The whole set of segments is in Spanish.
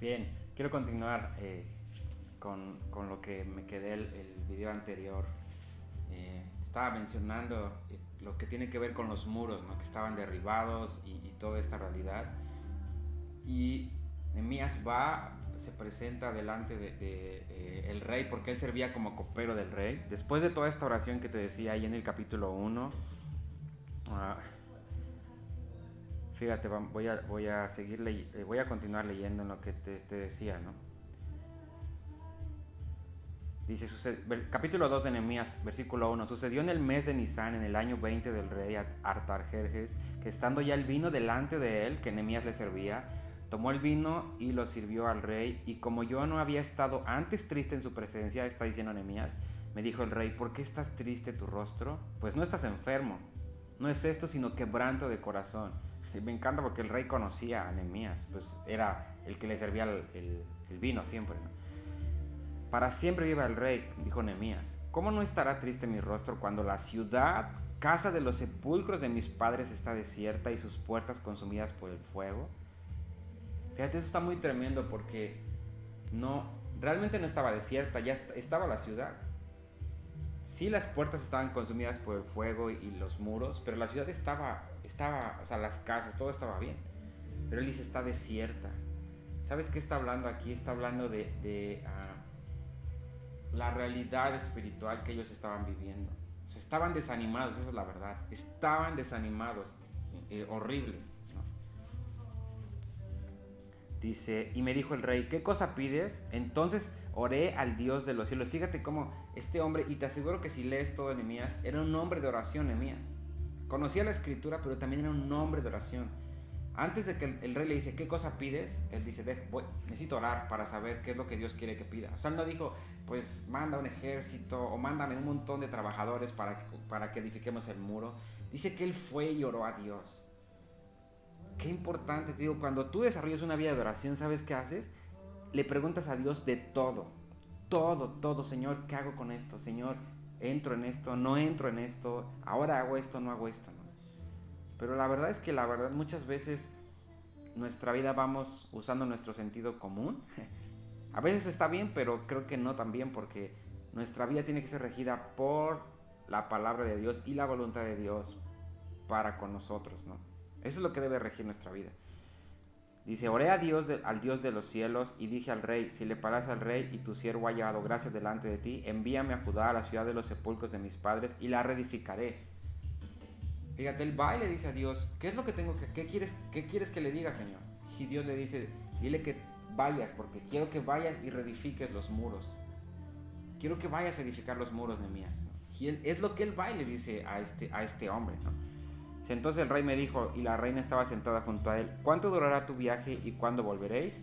Bien, quiero continuar con lo que me quedé el video anterior. Estaba mencionando lo que tiene que ver con los muros, ¿no? Que estaban derribados y toda esta realidad. Y Nehemías se presenta delante de el rey, porque él servía como copero del rey. Después de toda esta oración que te decía ahí en el capítulo 1, fíjate, voy a continuar leyendo en lo que te decía, ¿no? Dice, capítulo 2 de Nehemías, versículo 1. Sucedió en el mes de Nisán, en el año 20 del rey Artajerjes, que estando ya el vino delante de él, que Nehemías le servía, tomó el vino y lo sirvió al rey. Y como yo no había estado antes triste en su presencia, está diciendo Nehemías, me dijo el rey, ¿por qué estás triste tu rostro? Pues no estás enfermo. No es esto, sino quebranto de corazón. Y me encanta porque el rey conocía a Nehemías, pues era el que le servía el vino siempre, ¿no? Para siempre viva el rey, dijo Nehemías. ¿Cómo no estará triste mi rostro cuando la ciudad, casa de los sepulcros de mis padres, está desierta y sus puertas consumidas por el fuego? Fíjate, eso está muy tremendo porque realmente no estaba desierta, ya estaba la ciudad. Sí, las puertas estaban consumidas por el fuego y los muros, pero la ciudad estaba, o sea, las casas, todo estaba bien. Pero él dice, está desierta. ¿Sabes qué está hablando aquí? Está hablando de la realidad espiritual que ellos estaban viviendo. O sea, estaban desanimados, esa es la verdad. Estaban desanimados, horrible, ¿no? Dice, y me dijo el rey, ¿qué cosa pides? Entonces oré al Dios de los cielos. Fíjate cómo este hombre, y te aseguro que si lees todo Nehemías, era un hombre de oración, Nehemías. Conocía la escritura, pero también era un hombre de oración. Antes de que el rey le dice, ¿qué cosa pides? Él dice, necesito orar para saber qué es lo que Dios quiere que pida. O sea, él no dijo, pues manda un ejército o mándame un montón de trabajadores para que edifiquemos el muro. Dice que él fue y oró a Dios. Qué importante, te digo, cuando tú desarrollas una vida de oración, ¿sabes qué haces? Le preguntas a Dios de todo. Todo, todo, Señor, ¿qué hago con esto? Señor, entro en esto, no entro en esto, ahora hago esto, no hago esto, ¿no? Pero la verdad es que muchas veces nuestra vida vamos usando nuestro sentido común. A veces está bien, pero creo que no tan bien, porque nuestra vida tiene que ser regida por la palabra de Dios y la voluntad de Dios para con nosotros, ¿no? Eso es lo que debe regir nuestra vida. Dice, oré a al Dios de los cielos y dije al rey, si le paras al rey y tu siervo ha hallado gracia delante de ti, envíame a Judá, a la ciudad de los sepulcros de mis padres, y la reedificaré. Fíjate, él va y le dice a Dios, ¿qué es lo que tengo que, qué quieres que le diga, Señor? Y Dios le dice, dile que vayas, porque quiero que vayas y reedifiques los muros. Quiero que vayas a edificar los muros, Nehemías, ¿no? Y es lo que él va y le dice a este hombre, ¿no? Entonces el rey me dijo, y la reina estaba sentada junto a él, ¿cuánto durará tu viaje y cuándo volveréis?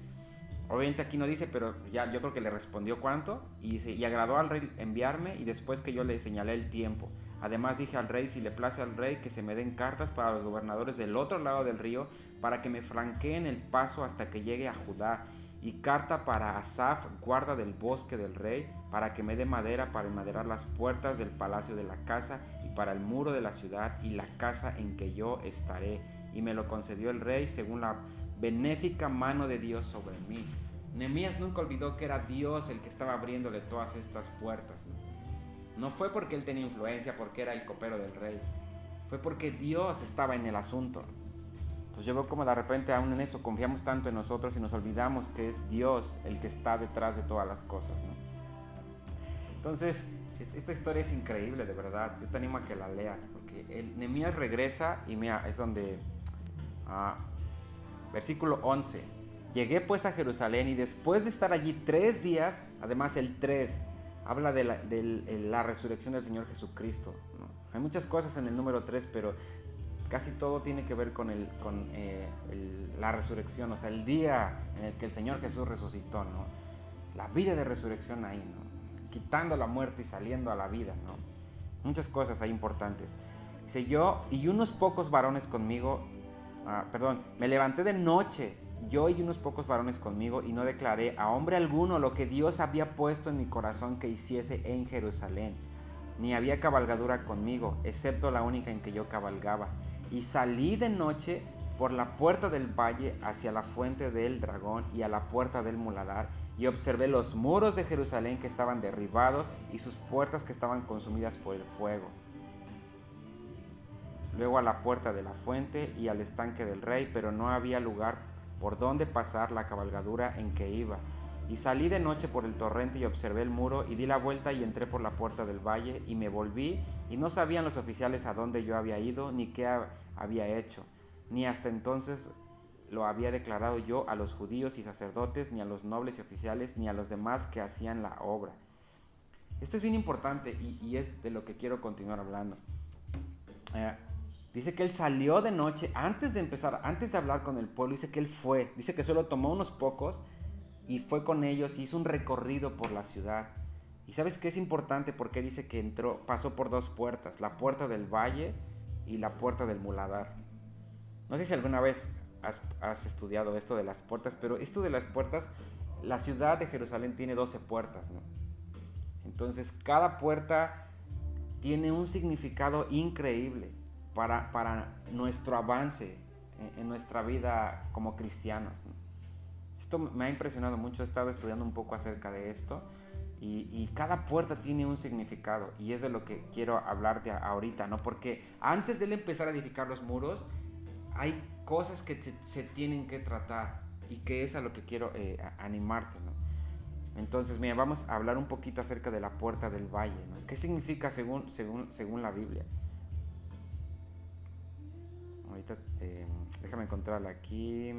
Obviamente aquí no dice, pero ya yo creo que le respondió cuánto, y dice, y agradó al rey enviarme, y después que yo le señalé el tiempo. Además dije al rey, si le place al rey, que se me den cartas para los gobernadores del otro lado del río, para que me franqueen el paso hasta que llegue a Judá, y carta para Asaf, guarda del bosque del rey, para que me dé madera para enmaderar las puertas del palacio de la casa, y para el muro de la ciudad y la casa en que yo estaré. Y me lo concedió el rey según la benéfica mano de Dios sobre mí. Nehemías nunca olvidó que era Dios el que estaba abriéndole todas estas puertas, ¿no? No fue porque él tenía influencia, porque era el copero del rey. Fue porque Dios estaba en el asunto. Entonces yo veo como de repente aún en eso confiamos tanto en nosotros y nos olvidamos que es Dios el que está detrás de todas las cosas, ¿no? Entonces, esta historia es increíble, de verdad. Yo te animo a que la leas, porque Nehemías regresa y mira, es donde... versículo 11. Llegué pues a Jerusalén y después de estar allí 3 días, además el 3 habla de la resurrección del Señor Jesucristo, ¿no? Hay muchas cosas en el número 3, pero casi todo tiene que ver con la resurrección, o sea, el día en el que el Señor Jesús resucitó, ¿no? La vida de resurrección ahí, ¿no? Quitando la muerte y saliendo a la vida, ¿no? Muchas cosas ahí importantes. Dice, yo y unos pocos varones conmigo, me levanté de noche, yo y unos pocos varones conmigo, y no declaré a hombre alguno lo que Dios había puesto en mi corazón que hiciese en Jerusalén. Ni había cabalgadura conmigo, excepto la única en que yo cabalgaba. Y salí de noche por la puerta del valle hacia la fuente del dragón y a la puerta del muladar, y observé los muros de Jerusalén que estaban derribados y sus puertas que estaban consumidas por el fuego. Luego a la puerta de la fuente y al estanque del rey, pero no había lugar por donde pasar la cabalgadura en que iba. Y salí de noche por el torrente y observé el muro y di la vuelta y entré por la puerta del valle y me volví, y no sabían los oficiales a dónde yo había ido ni qué había hecho, ni hasta entonces lo había declarado yo a los judíos y sacerdotes, ni a los nobles y oficiales, ni a los demás que hacían la obra. Esto es bien importante y es de lo que quiero continuar hablando. Dice que él salió de noche antes de hablar con el pueblo. Dice que él fue, dice que solo tomó unos pocos y fue con ellos y hizo un recorrido por la ciudad. Y sabes qué es importante, porque dice que pasó por dos puertas, la puerta del valle y la puerta del muladar. No sé si alguna vez has estudiado esto de las puertas, pero esto de las puertas, la ciudad de Jerusalén tiene 12 puertas, ¿no? Entonces cada puerta tiene un significado increíble para nuestro avance en nuestra vida como cristianos, ¿no? Esto me ha impresionado mucho, he estado estudiando un poco acerca de esto y cada puerta tiene un significado, y es de lo que quiero hablarte ahorita, ¿no? Porque antes de él empezar a edificar los muros, hay cosas que se tienen que tratar, y que es a lo que quiero animarte, ¿no? Entonces, mira, vamos a hablar un poquito acerca de la puerta del valle, ¿no? ¿Qué significa según la Biblia? Ahorita, déjame encontrarla aquí.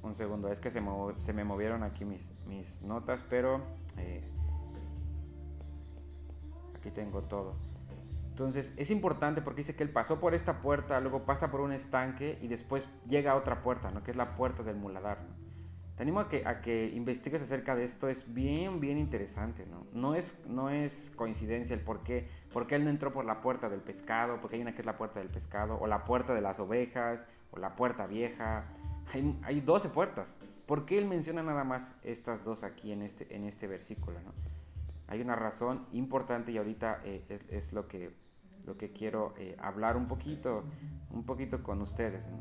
Un segundo, es que se me movieron aquí mis notas, pero aquí tengo todo. Entonces es importante porque dice que él pasó por esta puerta, luego pasa por un estanque y después llega a otra puerta, ¿no? Que es la puerta del muladar, ¿no? Te animo a que investigues acerca de esto, es bien interesante, ¿no? No es coincidencia el por qué él no entró por la puerta del pescado, porque hay una que es la puerta del pescado, o la puerta de las ovejas, o la puerta vieja. Hay 12 puertas. ¿Por qué él menciona nada más estas dos aquí en este versículo, ¿no? Hay una razón importante, y ahorita es lo que quiero hablar un poquito con ustedes, ¿no?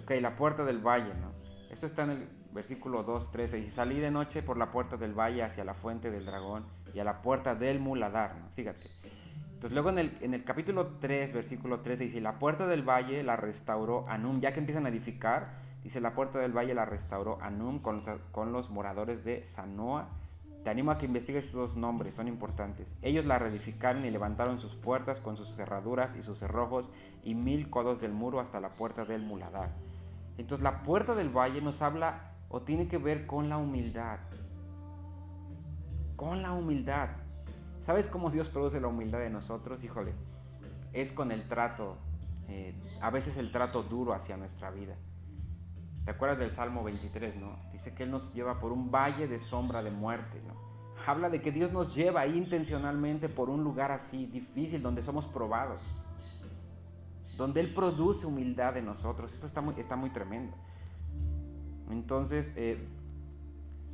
Ok, la puerta del valle, ¿no? Esto está en el versículo 2:13. Y salí de noche por la puerta del valle hacia la fuente del dragón y a la puerta del muladar, ¿no? Fíjate. Entonces luego en el capítulo 3, versículo 13, dice: la puerta del valle la restauró Anum. Ya que empiezan a edificar, dice: la puerta del valle la restauró Anum con los moradores de Zanoa. Te animo a que investigues estos dos nombres, son importantes. Ellos la reedificaron y levantaron sus puertas con sus cerraduras y sus cerrojos y 1000 codos del muro hasta la puerta del muladar. Entonces la puerta del valle nos habla o tiene que ver con la humildad. Con la humildad. ¿Sabes cómo Dios produce la humildad en nosotros? Híjole, es con el trato, a veces el trato duro hacia nuestra vida. ¿Te acuerdas del Salmo 23, no? Dice que Él nos lleva por un valle de sombra de muerte, ¿no? Habla de que Dios nos lleva ahí intencionalmente por un lugar así difícil, donde somos probados, donde Él produce humildad en nosotros. Esto está muy tremendo. Entonces,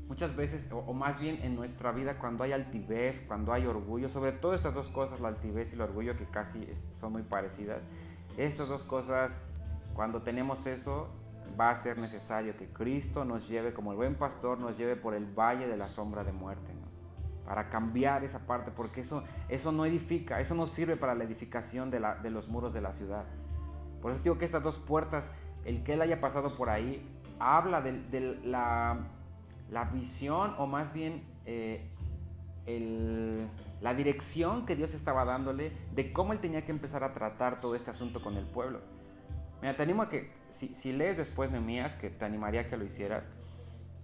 muchas veces, o más bien en nuestra vida, cuando hay altivez, cuando hay orgullo, sobre todo estas dos cosas, la altivez y el orgullo, que casi son muy parecidas, estas dos cosas, cuando tenemos eso, va a ser necesario que Cristo nos lleve, como el buen pastor, nos lleve por el valle de la sombra de muerte, ¿no? Para cambiar esa parte, porque eso no edifica, eso no sirve para la edificación de los muros de la ciudad. Por eso digo que estas dos puertas, el que él haya pasado por ahí, habla de la visión, o más bien la dirección que Dios estaba dándole, de cómo él tenía que empezar a tratar todo este asunto con el pueblo. Mira, te animo a que si lees después Nehemías, que te animaría a que lo hicieras,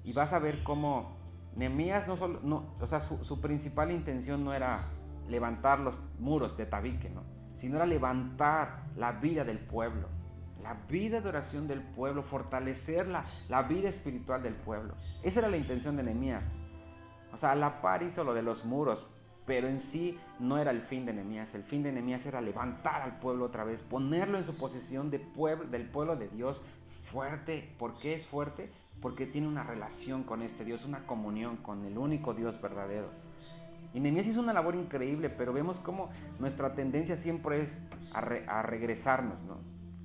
y vas a ver cómo Nehemías su principal intención no era levantar los muros de tabique, ¿no? Sino era levantar la vida del pueblo, la vida de oración del pueblo, fortalecer la vida espiritual del pueblo. Esa era la intención de Nehemías. O sea, a la par hizo lo de los muros, pero en sí no era el fin de Nehemías. El fin de Nehemías era levantar al pueblo otra vez, ponerlo en su posición del pueblo de Dios fuerte. ¿Por qué es fuerte? Porque tiene una relación con este Dios, una comunión con el único Dios verdadero. Y Nehemías hizo una labor increíble, pero vemos cómo nuestra tendencia siempre es a regresarnos, ¿no?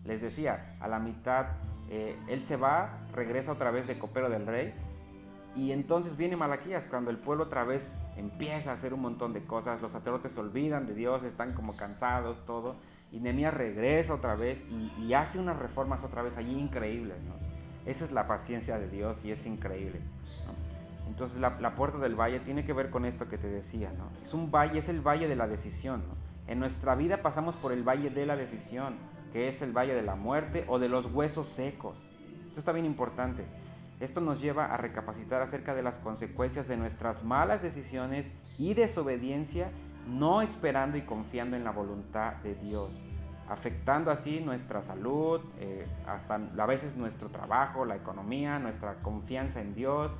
Les decía, a la mitad él se va, regresa otra vez de copero del rey, y entonces viene Malaquías, cuando el pueblo otra vez empieza a hacer un montón de cosas, los sacerdotes se olvidan de Dios, están como cansados, todo, y Nehemías regresa otra vez y hace unas reformas otra vez allí increíbles, ¿no? Esa es la paciencia de Dios y es increíble, ¿no? Entonces la puerta del valle tiene que ver con esto que te decía, ¿no? Es un valle, es el valle de la decisión, ¿no? En nuestra vida pasamos por el valle de la decisión, que es el valle de la muerte o de los huesos secos. Esto está bien importante. Esto nos lleva a recapacitar acerca de las consecuencias de nuestras malas decisiones y desobediencia, no esperando y confiando en la voluntad de Dios, afectando así nuestra salud, hasta a veces nuestro trabajo, la economía, nuestra confianza en Dios.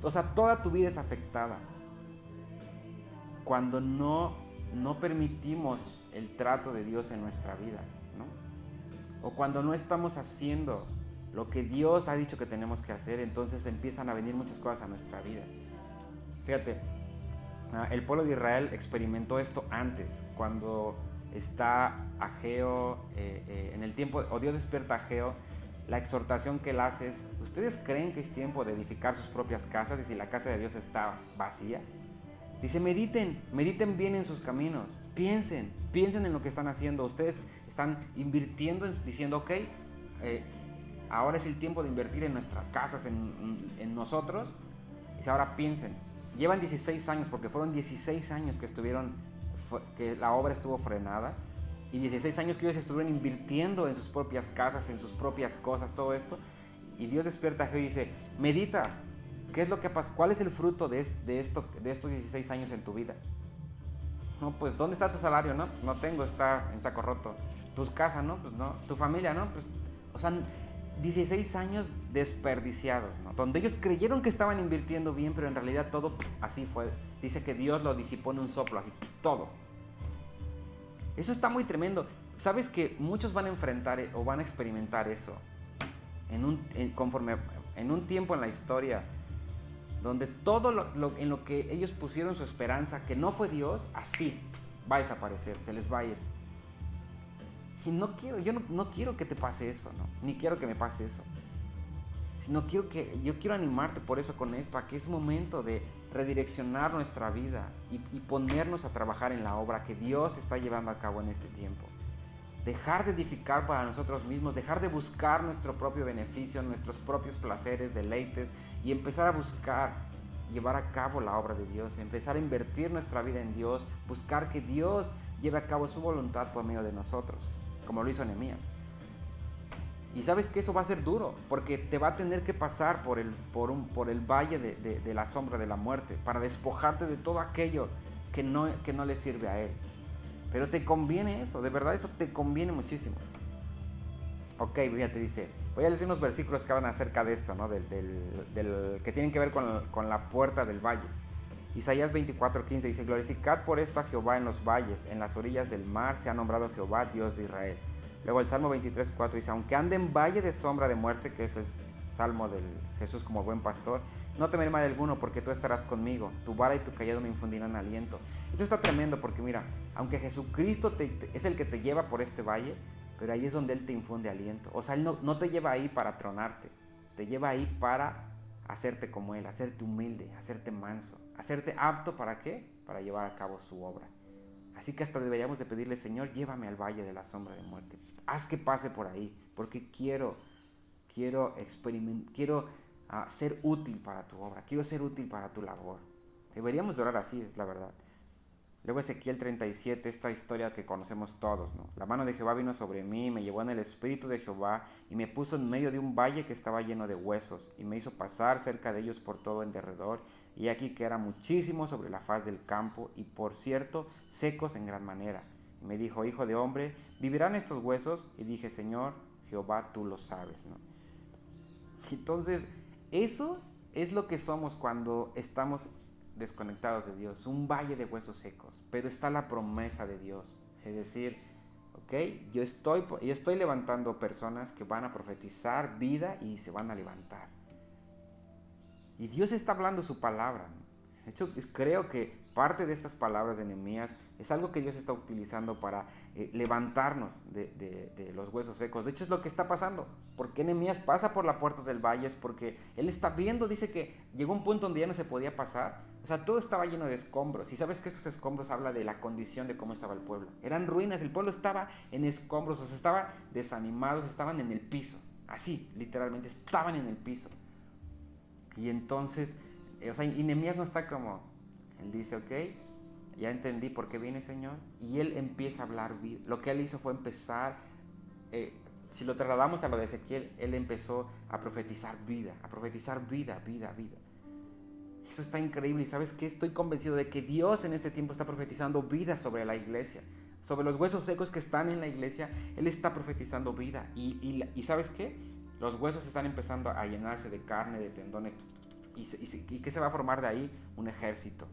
O sea, toda tu vida es afectada cuando no permitimos el trato de Dios en nuestra vida, ¿no? O cuando no estamos haciendo lo que Dios ha dicho que tenemos que hacer, entonces empiezan a venir muchas cosas a nuestra vida. Fíjate, el pueblo de Israel experimentó esto antes, cuando está Ageo, en el tiempo, o Dios despierta a Ageo. La exhortación que él hace es: ¿ustedes creen que es tiempo de edificar sus propias casas y si la casa de Dios está vacía? Dice, mediten bien en sus caminos, piensen en lo que están haciendo. Ustedes están invirtiendo, diciendo, ok, ahora es el tiempo de invertir en nuestras casas, en nosotros. Dice, ahora piensen. Llevan 16 años, porque fueron 16 años que la obra estuvo frenada, y 16 años que ellos estuvieron invirtiendo en sus propias casas, en sus propias cosas, todo esto. Y Dios despierta a Ageo y dice, medita, ¿qué es lo que ha pasado? ¿Cuál es el fruto de estos 16 años en tu vida? No, pues, ¿dónde está tu salario? No tengo, está en saco roto. ¿Tu casa? No, pues no. ¿Tu familia? No, pues, o sea, 16 años desperdiciados, ¿no? Donde ellos creyeron que estaban invirtiendo bien, pero en realidad todo así fue. Dice que Dios lo disipó en un soplo, así, todo. Eso está muy tremendo. ¿Sabes que muchos van a enfrentar o van a experimentar eso en un tiempo en la historia donde todo en lo que ellos pusieron su esperanza, que no fue Dios, así va a desaparecer, se les va a ir? Y yo no quiero que te pase eso, ¿no? Ni quiero que me pase eso. Yo quiero animarte por eso con esto, a que es momento de redireccionar nuestra vida y ponernos a trabajar en la obra que Dios está llevando a cabo en este tiempo. Dejar de edificar para nosotros mismos, dejar de buscar nuestro propio beneficio, nuestros propios placeres, deleites, y empezar a buscar llevar a cabo la obra de Dios, empezar a invertir nuestra vida en Dios, buscar que Dios lleve a cabo su voluntad por medio de nosotros, como lo hizo Nehemías. Y sabes que eso va a ser duro, porque te va a tener que pasar por el valle de la sombra de la muerte, para despojarte de todo aquello que no le sirve a Él. Pero te conviene eso, de verdad eso te conviene muchísimo. Ok, ya te dice, voy a leer unos versículos que hablan acerca de esto, ¿no? Que tienen que ver con la puerta del valle. Isaías 24:15 dice, glorificad por esto a Jehová en los valles, en las orillas del mar se ha nombrado Jehová, Dios de Israel. Luego el Salmo 23:4 dice, aunque ande en valle de sombra de muerte, que es el Salmo del Jesús como buen pastor, no temeré mal alguno, porque tú estarás conmigo, tu vara y tu cayado me infundirán aliento. Esto está tremendo, porque mira, aunque Jesucristo es el que te lleva por este valle, pero ahí es donde Él te infunde aliento. O sea, Él no te lleva ahí para tronarte, te lleva ahí para hacerte como Él, hacerte humilde, hacerte manso, hacerte apto, ¿para qué? Para llevar a cabo su obra. Así que hasta deberíamos de pedirle, Señor, llévame al valle de la sombra de muerte. Haz que pase por ahí, porque quiero ser útil para tu obra, quiero ser útil para tu labor. Deberíamos de orar así, es la verdad. Luego Ezequiel 37, esta historia que conocemos todos, ¿no? La mano de Jehová vino sobre mí, me llevó en el espíritu de Jehová y me puso en medio de un valle que estaba lleno de huesos y me hizo pasar cerca de ellos por todo en derredor, y aquí que era muchísimo sobre la faz del campo y por cierto secos en gran manera. Y me dijo, hijo de hombre, ¿vivirán estos huesos? Y dije, Señor Jehová, tú lo sabes, ¿no? Entonces, eso es lo que somos cuando estamos desconectados de Dios, un valle de huesos secos, pero está la promesa de Dios. Es decir, ok, yo estoy levantando personas que van a profetizar vida y se van a levantar. Y Dios está hablando su palabra, ¿no? De hecho, creo que parte de estas palabras de Nehemías es algo que Dios está utilizando para levantarnos de los huesos secos. De hecho, es lo que está pasando. Porque Nehemías pasa por la puerta del valle es porque él está viendo, dice que llegó un punto donde ya no se podía pasar. O sea, todo estaba lleno de escombros. Y sabes que esos escombros habla de la condición de cómo estaba el pueblo. Eran ruinas, el pueblo estaba en escombros, o sea, estaban desanimados, estaban en el piso. Así, literalmente, estaban en el piso. Y entonces, y Nehemías no está como, él dice, ok, ya entendí por qué viene, Señor. Y él empieza a hablar vida. Lo que él hizo fue empezar, si lo trasladamos a lo de Ezequiel, él empezó a profetizar vida, vida. Eso está increíble. Y ¿sabes qué? Estoy convencido de que Dios en este tiempo está profetizando vida sobre la iglesia. Sobre los huesos secos que están en la iglesia, Él está profetizando vida. Y ¿sabes qué? Los huesos están empezando a llenarse de carne, de tendones. ¿Y qué se va a formar de ahí? Un ejército,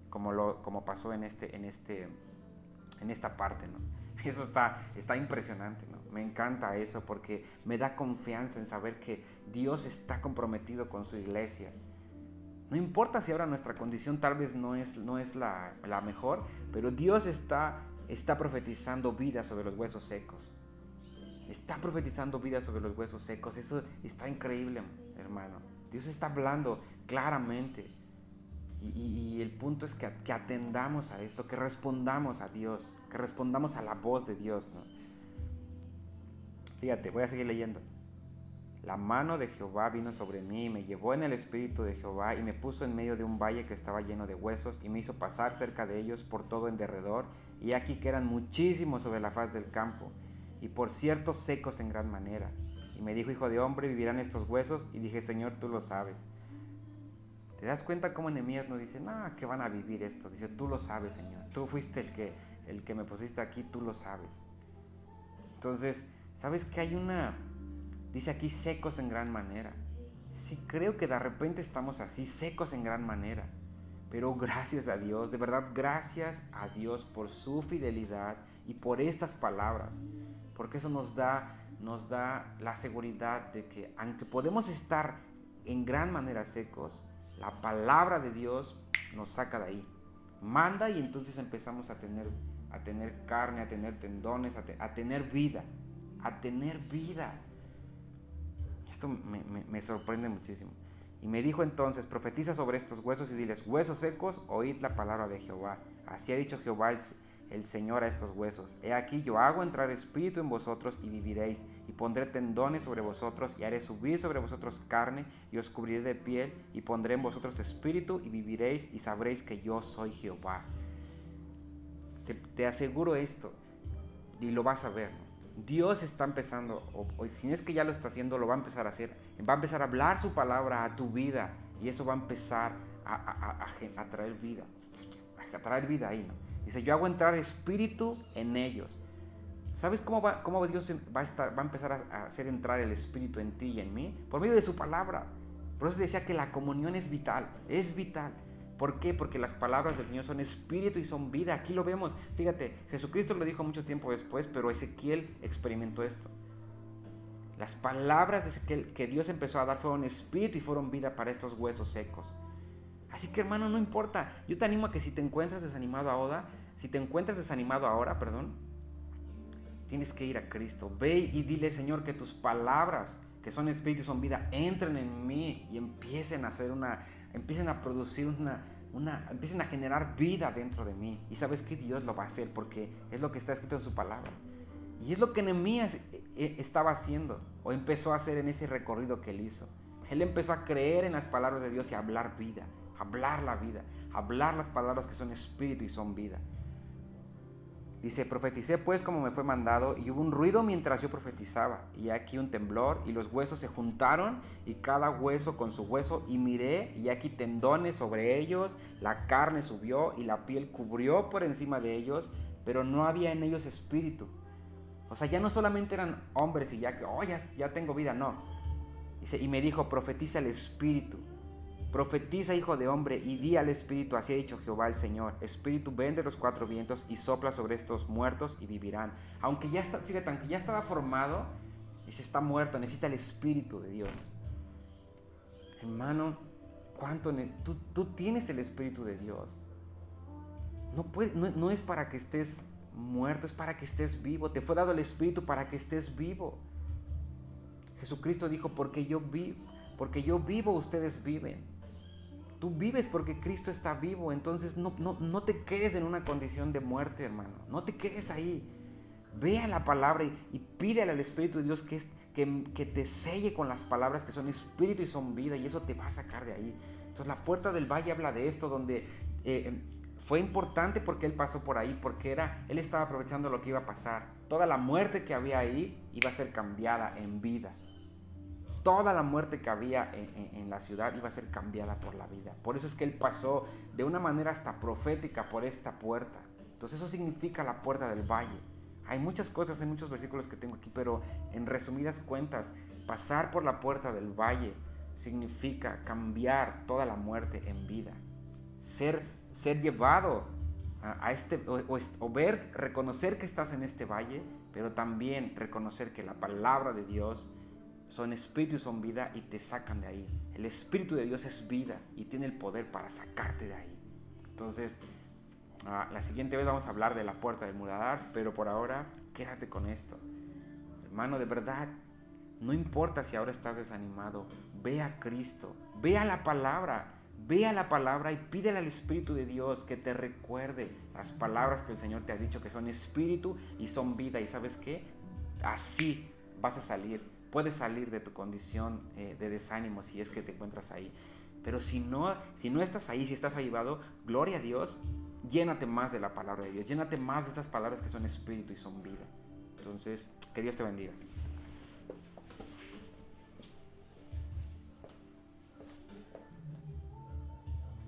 como pasó en esta parte, ¿no? Eso está impresionante, ¿no? Me encanta eso porque me da confianza en saber que Dios está comprometido con su iglesia. No importa si ahora nuestra condición tal vez no es la mejor, pero Dios está profetizando vida sobre los huesos secos. Está profetizando vida sobre los huesos secos. Eso está increíble, hermano. Dios está hablando claramente. Y el punto es que atendamos a esto, que respondamos a Dios, que respondamos a la voz de Dios, ¿no? Fíjate, voy a seguir leyendo. La mano de Jehová vino sobre mí y me llevó en el espíritu de Jehová y me puso en medio de un valle que estaba lleno de huesos y me hizo pasar cerca de ellos por todo en derredor, y aquí que eran muchísimos sobre la faz del campo y por cierto secos en gran manera. Y me dijo, hijo de hombre, ¿vivirán estos huesos? Y dije, Señor, tú lo sabes. ¿Te das cuenta cómo Nehemías no dice, no, que van a vivir estos? Dice, tú lo sabes, Señor. Tú fuiste el que me pusiste aquí, tú lo sabes. Entonces, ¿sabes que hay dice aquí, secos en gran manera? Sí, creo que de repente estamos así, secos en gran manera. Pero gracias a Dios, de verdad, gracias a Dios por su fidelidad y por estas palabras. Porque eso nos da la seguridad de que aunque podemos estar en gran manera secos, la palabra de Dios nos saca de ahí. Manda y entonces empezamos a tener carne, a tener tendones, a tener vida. A tener vida. Esto me sorprende muchísimo. Y me dijo entonces, profetiza sobre estos huesos y diles, huesos secos, oíd la palabra de Jehová. Así ha dicho Jehová el Señor a estos huesos. He aquí yo hago entrar espíritu en vosotros y viviréis, y pondré tendones sobre vosotros, y haré subir sobre vosotros carne, y os cubriré de piel, y pondré en vosotros espíritu, y viviréis, y sabréis que yo soy Jehová. Te aseguro esto, y lo vas a ver, ¿no? Dios está empezando, o si es que ya lo está haciendo, lo va a empezar a hacer. Va a empezar a hablar su palabra a tu vida, y eso va a empezar a traer vida, a traer vida ahí, ¿no? Dice, yo hago entrar espíritu en ellos. ¿Sabes cómo Dios va a empezar a hacer entrar el espíritu en ti y en mí? Por medio de su palabra. Por eso decía que la comunión es vital, es vital. ¿Por qué? Porque las palabras del Señor son espíritu y son vida. Aquí lo vemos. Fíjate, Jesucristo lo dijo mucho tiempo después, pero Ezequiel experimentó esto. Las palabras de Ezequiel que Dios empezó a dar fueron espíritu y fueron vida para estos huesos secos. Así que, hermano, no importa. Yo te animo a que si te encuentras desanimado ahora, tienes que ir a Cristo. Ve y dile, Señor, que tus palabras, que son espíritu y son vida, entren en mí y empiecen a producir empiecen a generar vida dentro de mí. Y sabes que Dios lo va a hacer porque es lo que está escrito en su palabra. Y es lo que Nehemías estaba haciendo o empezó a hacer en ese recorrido que él hizo. Él empezó a creer en las palabras de Dios y a hablar vida, hablar la vida, hablar las palabras que son espíritu y son vida. Dice, profeticé pues como me fue mandado, y hubo un ruido mientras yo profetizaba, y aquí un temblor, y los huesos se juntaron, y cada hueso con su hueso, y miré, y aquí tendones sobre ellos, la carne subió, y la piel cubrió por encima de ellos, pero no había en ellos espíritu. O sea, ya no solamente eran hombres y ya tengo vida, no. Dice, y me dijo, profetiza el espíritu, Profetiza, hijo de hombre, y di al espíritu, así ha dicho Jehová el Señor: Espíritu, ven de los cuatro vientos y sopla sobre estos muertos y vivirán. Aunque ya está, fíjate, aunque ya estaba formado y se está muerto, necesita el Espíritu de Dios. Hermano, tú tienes el Espíritu de Dios. No es para que estés muerto, es para que estés vivo. Te fue dado el Espíritu para que estés vivo. Jesucristo dijo: porque yo vivo, ustedes viven. Tú vives porque Cristo está vivo. Entonces no te quedes en una condición de muerte, hermano. No te quedes ahí. Ve a la palabra y pídele al Espíritu de Dios que te selle con las palabras que son espíritu y son vida, y eso te va a sacar de ahí. Entonces la puerta del valle habla de esto, donde fue importante porque él pasó por ahí, porque él estaba aprovechando lo que iba a pasar. Toda la muerte que había ahí iba a ser cambiada en vida. Toda la muerte que había en la ciudad iba a ser cambiada por la vida. Por eso es que él pasó de una manera hasta profética por esta puerta. Entonces eso significa la puerta del valle. Hay muchas cosas, hay muchos versículos que tengo aquí, pero en resumidas cuentas, pasar por la puerta del valle significa cambiar toda la muerte en vida. Ser llevado a este, reconocer que estás en este valle, pero también reconocer que la palabra de Dios son espíritu y son vida, y te sacan de ahí. El Espíritu de Dios es vida y tiene el poder para sacarte de ahí. Entonces, la siguiente vez vamos a hablar de la puerta del muladar, pero por ahora quédate con esto. Hermano, de verdad, no importa si ahora estás desanimado, ve a Cristo, ve a la palabra y pídele al Espíritu de Dios que te recuerde las palabras que el Señor te ha dicho, que son espíritu y son vida. Y ¿sabes qué? Así vas a salir. Puedes salir de tu condición de desánimo si es que te encuentras ahí. Pero si no estás ahí, si estás ayudado, gloria a Dios, llénate más de la palabra de Dios, llénate más de estas palabras que son espíritu y son vida. Entonces, que Dios te bendiga.